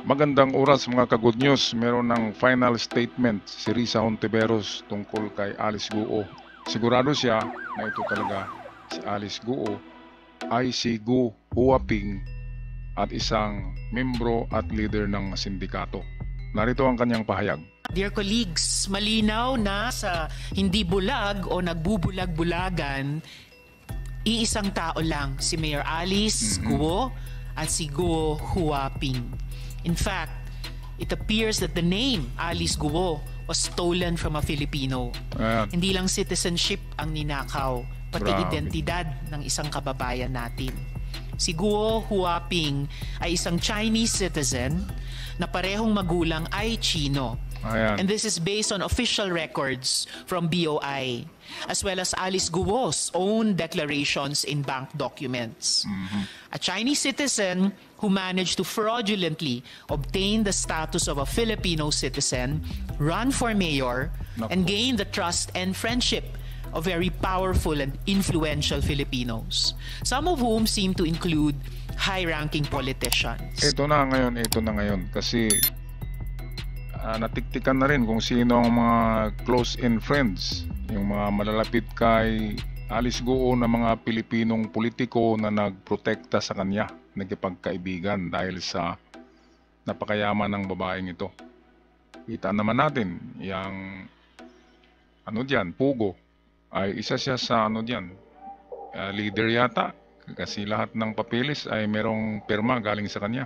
Magandang oras mga ka-good news. Meron ng final statement si Risa Hontiveros tungkol kay Alice Guo. Sigurado siya na ito talaga si Alice Guo ay si Gu Huaping at isang membro at leader ng sindikato. Narito ang kanyang pahayag. Dear colleagues, malinaw na sa hindi bulag o nagbubulag-bulagan, iisang tao lang, si Mayor Alice Guo at si Gu Huaping. In fact, it appears that the name Alice Guo was stolen from a Filipino. Hindi lang citizenship ang ninakaw, pati identidad ng isang kababayan natin. Si Gu Huaping ay isang Chinese citizen na parehong magulang ay Chino. And this is based on official records from BOI, as well as Alice Guo's own declarations in bank documents. A Chinese citizen who managed to fraudulently obtain the status of a Filipino citizen, run for mayor, and gain the trust and friendship of very powerful and influential Filipinos, some of whom seem to include high-ranking politicians. Ito na ngayon kasi natiktikan na rin kung sino ang mga close-in friends, yung mga malalapit kay Alice Guo na mga Pilipinong politiko na nagprotekta sa kanya, nagkipagkaibigan dahil sa napakayaman ng babaeng ito. Kita naman natin, yung Pugo, ay isa siya sa leader yata, kasi lahat ng papeles ay merong pirma galing sa kanya.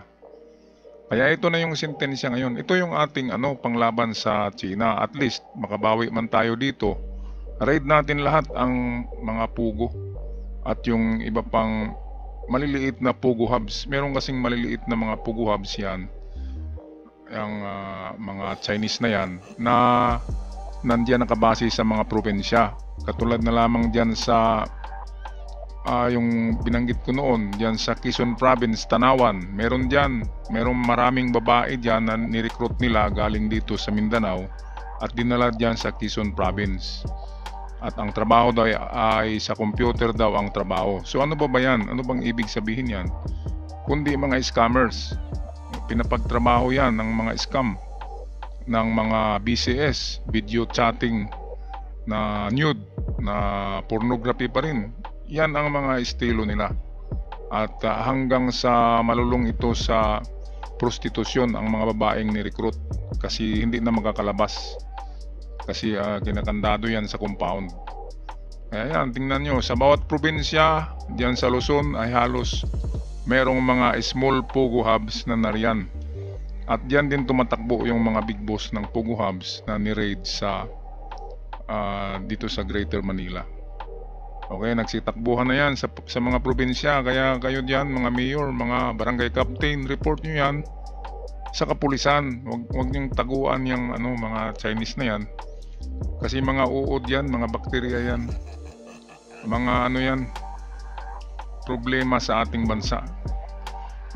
Kaya ito na yung sentensya ngayon. Ito yung ating panglaban sa China. At least makabawi man tayo dito. Raid natin lahat ang mga pugo at yung iba pang maliliit na pugo hubs. Meron kasing maliliit na mga pugo hubs yan. Yung mga Chinese na yan na nandiyan nakabase sa mga probinsya. Katulad na lamang dyan sa yung binanggit ko noon diyan sa Quezon Province, Tanawan, merong maraming babae diyan na ni-recruit nila galing dito sa Mindanao at dinala diyan sa Quezon Province. At ang trabaho daw ay sa computer daw ang trabaho. So ano ba yan? Ano bang ibig sabihin yan? Kundi mga scammers. Pinapagtrabaho yan ng mga scam ng mga BCS, video chatting na nude, na pornography pa rin. Yan ang mga estilo nila. At hanggang sa malulong ito sa prostitusyon ang mga babaeng ni-recruit kasi hindi na magkakalabas. Kasi kinakandado yan sa compound. Kaya yan, tingnan nyo, sa bawat probinsya diyan sa Luzon ay halos merong mga small Pogo hubs na nariyan. At diyan din tumatakbo yung mga big boss ng Pogo hubs na ni-raid sa dito sa Greater Manila. Okay, nagsitakbuhan na yan sa mga probinsya. Kaya kayo diyan, mga mayor, mga barangay captain, report nyo yan sa kapulisan. Huwag niyong taguan yung mga Chinese na yan. Kasi mga uod yan, mga bakterya yan. Mga yan, problema sa ating bansa.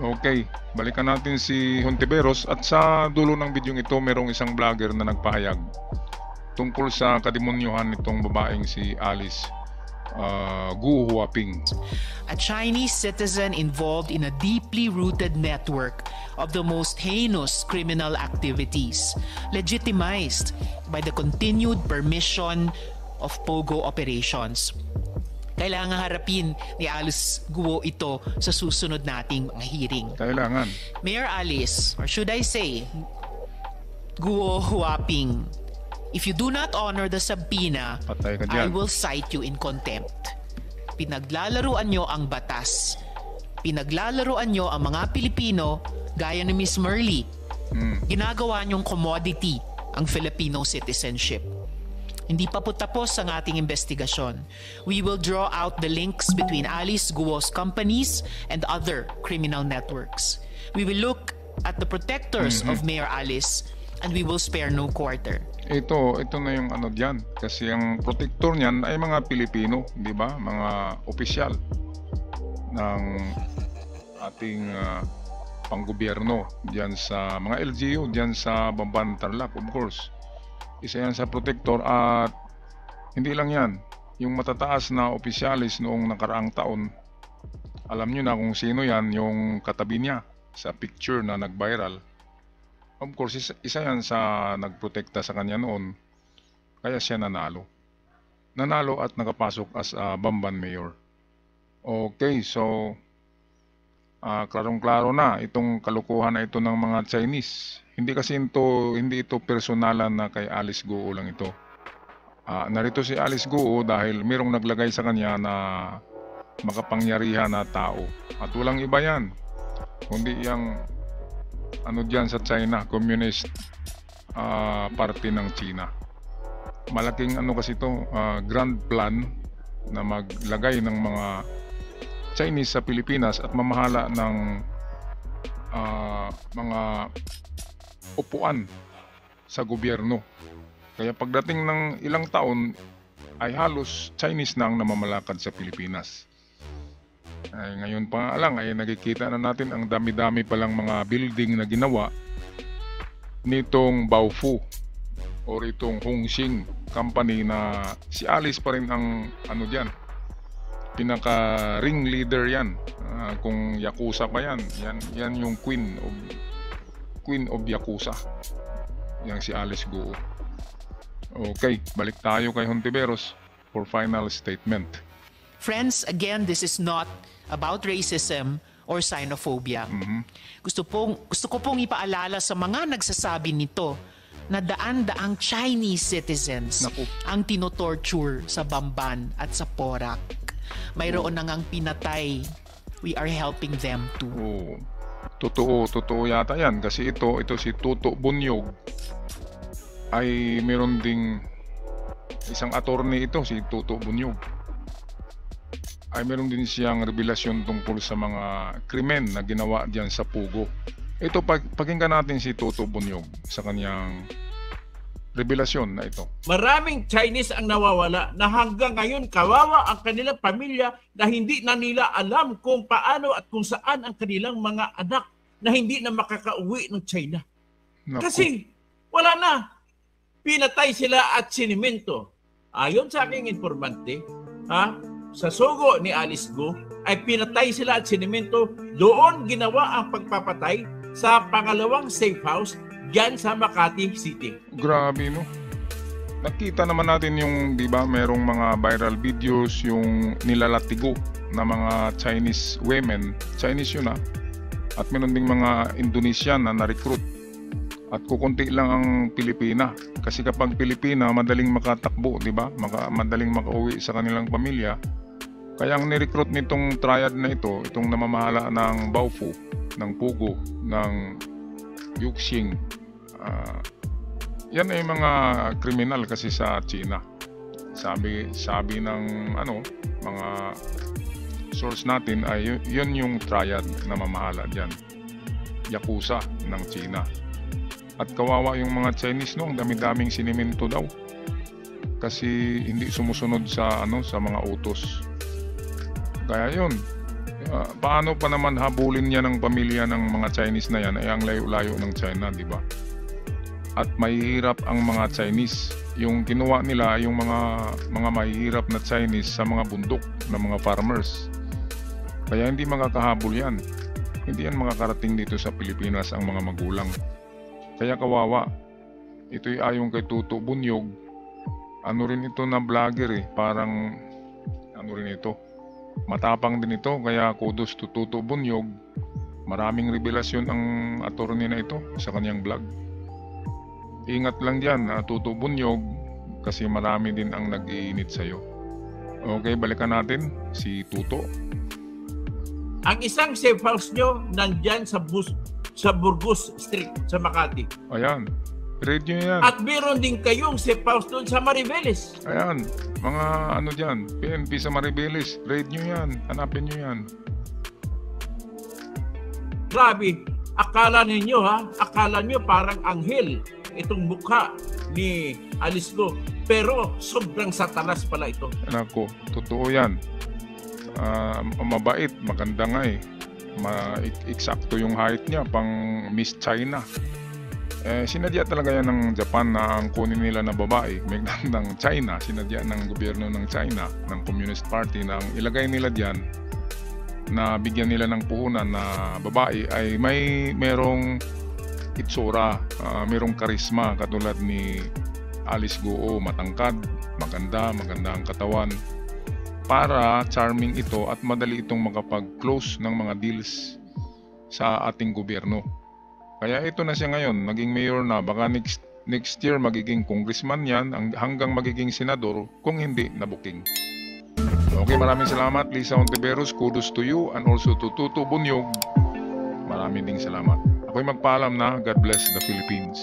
Okay, balikan natin si Hontiveros. At sa dulo ng video ito, merong isang vlogger na nagpahayag tungkol sa kademonyuhan nitong babaeng si Alice Gu Huaping. A Chinese citizen involved in a deeply rooted network of the most heinous criminal activities, legitimized by the continued permission of Pogo operations. Kailangan harapin ni Alice Guo ito sa susunod nating mga hearing. Kailangan. Mayor Alice, or should I say, Gu Huaping, if you do not honor the subpoena, I will cite you in contempt. Pinaglalaruan nyo ang batas. Pinaglalaruan nyo ang mga Pilipino gaya ni Miss Merly. Ginagawa nyong commodity ang Filipino citizenship. Hindi pa po tapos ang ating investigasyon. We will draw out the links between Alice Guo's companies and other criminal networks. We will look at the protectors of Mayor Alice and we will spare no quarter. Ito na yung diyan. Kasi ang protector niyan ay mga Pilipino, di ba? Mga opisyal ng ating panggobyerno diyan sa mga LGU, diyan sa Bamban, Tarlac, of course. Isa yan sa protector at hindi lang yan. Yung matataas na opisyalis noong nakaraang taon, alam nyo na kung sino yan, yung katabi niya sa picture na nag-viral. Of course, isa yan sa nagprotekta sa kanya noon, kaya siya nanalo. Nanalo at nakapasok as Bamban Mayor. Okay, so klarong-klaro na itong kalukuhan na ito ng mga Chinese. Hindi ito personalan na kay Alice Guo lang ito. Narito si Alice Guo dahil mayroong naglagay sa kanya na makapangyarihan na tao. At walang iba yan, kundi yung dyan sa China, Communist Party ng China. Malaking kasi ito, grand plan na maglagay ng mga Chinese sa Pilipinas at mamahala ng mga upuan sa gobyerno. Kaya pagdating ng ilang taon ay halos Chinese na ang namamalakad sa Pilipinas. Ay, ngayon pa lang ay nakikita na natin ang dami-dami palang mga building na ginawa nitong Baofu or itong Hongxing company na si Alice pa rin ang diyan. Pinaka ring leader yan. Kung Yakuza pa yan yung Queen of Yakuza. Yang si Alice Guo. Okay, balik tayo kay Hontiveros for final statement. Friends, again, this is not about racism or xenophobia. Gusto ko pong ipaalala sa mga nagsasabi nito na daan-daang Chinese citizens ang tinotorture sa Bamban at sa Porac. Mayroon na ngang pinatay. We are helping them too. Totoo yata yan kasi ito si Tuto Bunyog ay meron ding isang attorney ito, si Tuto Bunyog. Ay meron din siyang revelasyon tungkol sa mga krimen na ginawa diyan sa Pugo. Ito, pakinggan natin si Tuto Bunyog sa kanyang revelasyon na ito. Maraming Chinese ang nawawala na hanggang ngayon kawawa ang kanilang pamilya na hindi na nila alam kung paano at kung saan ang kanilang mga anak na hindi na makakauwi ng China. Naku. Kasi wala na. Pinatay sila at sinimento. Ayon sa aking informante, sa sugo ni Alice Guo ay pinatay sila at sinimento. Doon ginawa ang pagpapatay sa pangalawang safe house diyan sa Makati City. Grabe, no? Nakita naman natin yung, di ba, merong mga viral videos yung nilalatigo na mga Chinese women. Chinese yun, At meron ding mga Indonesian na na-recruit. At kukunti lang ang Pilipina. Kasi kapag Pilipina, madaling makatakbo, di ba? Madaling makauwi sa kanilang pamilya. Kaya ang ni-recruit nitong triad na ito, itong namamahala ng Baofu, ng Pugo, ng Yuxing, yan ay mga kriminal kasi sa China. Sabi ng mga source natin ay yun yung triad na mamahala diyan. Yakuza ng China. At kawawa yung mga Chinese ang dami-daming sinimento daw. Kasi hindi sumusunod sa mga utos. Kaya yun. Paano pa naman habulin niya ng pamilya ng mga Chinese na yan ay ang layo-layo ng China, di ba? At mahihirap ang mga Chinese. Yung kinuha nila yung mga mahihirap na Chinese sa mga bundok na mga farmers. Kaya hindi makakahabol yan. Hindi yan makakarating dito sa Pilipinas ang mga magulang. Kaya kawawa. Ito'y ayon kay Tuto Bunyog. Ano rin ito na vlogger Parang rin ito. Matapang din ito, kaya kudos to Tuto Bunyog. Maraming revelasyon ang attorney na ito sa kanyang vlog. Ingat lang dyan, Tuto Bunyog, kasi marami din ang nag-iinit sa'yo. Okay, balikan natin si Tuto. Ang isang safe house nyo nandyan sa Burgos Street sa Makati. Ayan, read nyo yan. At meron din kayong safe house doon sa Maribeles. Ayan, mga dyan, PNP sa Maribeles, read nyo yan, hanapin nyo yan. Grabe, akala nyo parang anghel itong mukha ni Alice Guo. Pero sobrang satanas pala ito. Nako, totoo yan. Mabait, maganda nga eksakto yung height niya, pang Miss China. Sinadya talaga yan ng Japan na ang kunin nila na babae, may ng China, sinadya ng gobyerno ng China, ng Communist Party, na ang ilagay nila diyan na bigyan nila ng puhunan na babae ay merong itsura, merong karisma katulad ni Alice Guo, matangkad, maganda ang katawan. Para charming ito at madali itong makapag-close ng mga deals sa ating gobyerno. Kaya ito na siya ngayon, naging mayor na, baka next year magiging congressman yan hanggang magiging senador kung hindi nabuking. Okay, maraming salamat Lisa Ontiveros, kudos to you and also to Tutu Bunyog. Maraming ding salamat. Ako'y magpaalam na. God bless the Philippines.